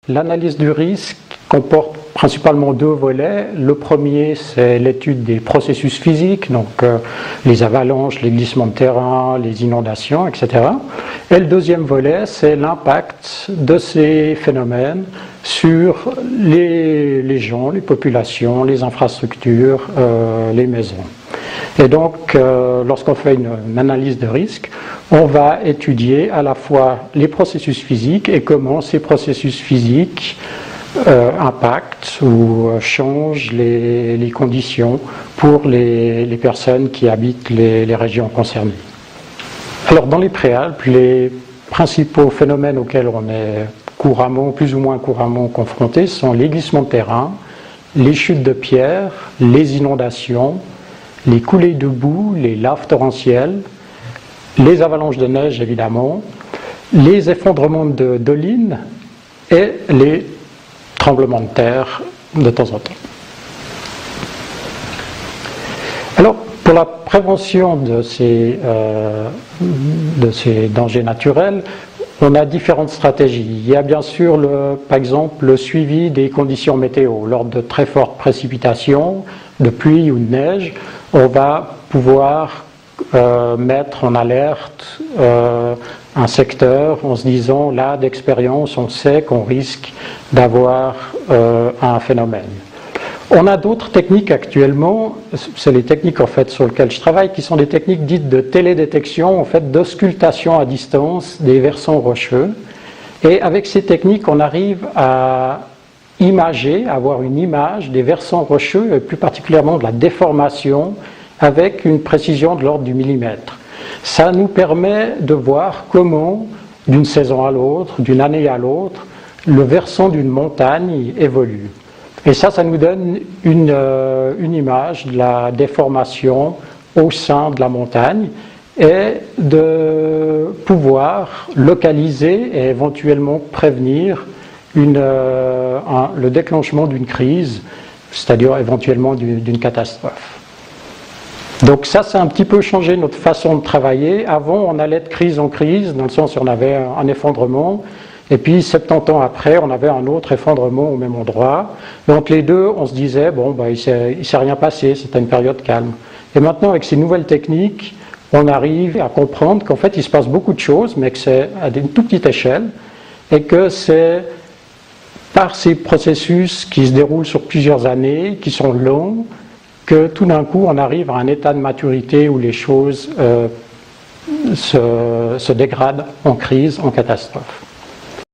L'analyse du risque comporte principalement deux volets. Le premier, c'est l'étude des processus physiques, donc les avalanches, les glissements de terrain, les inondations, etc. Et le deuxième volet, c'est l'impact de ces phénomènes sur les gens, les populations, les infrastructures, les maisons. Et donc, lorsqu'on fait une analyse de risque, on va étudier à la fois les processus physiques et comment ces processus physiques impactent ou changent les conditions pour les personnes qui habitent les régions concernées. Alors, dans les préalpes, les principaux phénomènes auxquels on est couramment, plus ou moins couramment confrontés sont les glissements de terrain, les chutes de pierres, les inondations, les coulées de boue, les laves torrentielles, les avalanches de neige évidemment, les effondrements de collines et les tremblements de terre de temps en temps. Alors, pour la prévention de ces dangers naturels, on a différentes stratégies. Il y a bien sûr, par exemple, le suivi des conditions météo. Lors de très fortes précipitations, de pluie ou de neige, on va pouvoir mettre en alerte un secteur en se disant, là, d'expérience, on sait qu'on risque d'avoir un phénomène. On a d'autres techniques actuellement, c'est les techniques en fait sur lesquelles je travaille, qui sont des techniques dites de télédétection, en fait d'auscultation à distance des versants rocheux. Et avec ces techniques, on arrive à imager, à avoir une image des versants rocheux, et plus particulièrement de la déformation, avec une précision de l'ordre du millimètre. Ça nous permet de voir comment, d'une saison à l'autre, d'une année à l'autre, le versant d'une montagne évolue. Et ça nous donne une image de la déformation au sein de la montagne et de pouvoir localiser et éventuellement prévenir le déclenchement d'une crise, c'est-à-dire éventuellement d'une catastrophe. Donc ça a un petit peu changé notre façon de travailler. Avant, on allait de crise en crise, dans le sens où on avait un effondrement, et puis 70 ans après, on avait un autre effondrement au même endroit. Donc les deux, on se disait, bon, il s'est rien passé, c'était une période calme. Et maintenant, avec ces nouvelles techniques, on arrive à comprendre qu'en fait, il se passe beaucoup de choses, mais que c'est à une toute petite échelle, et que c'est par ces processus qui se déroulent sur plusieurs années, qui sont longs, que tout d'un coup, on arrive à un état de maturité où les choses se dégradent en crise, en catastrophe.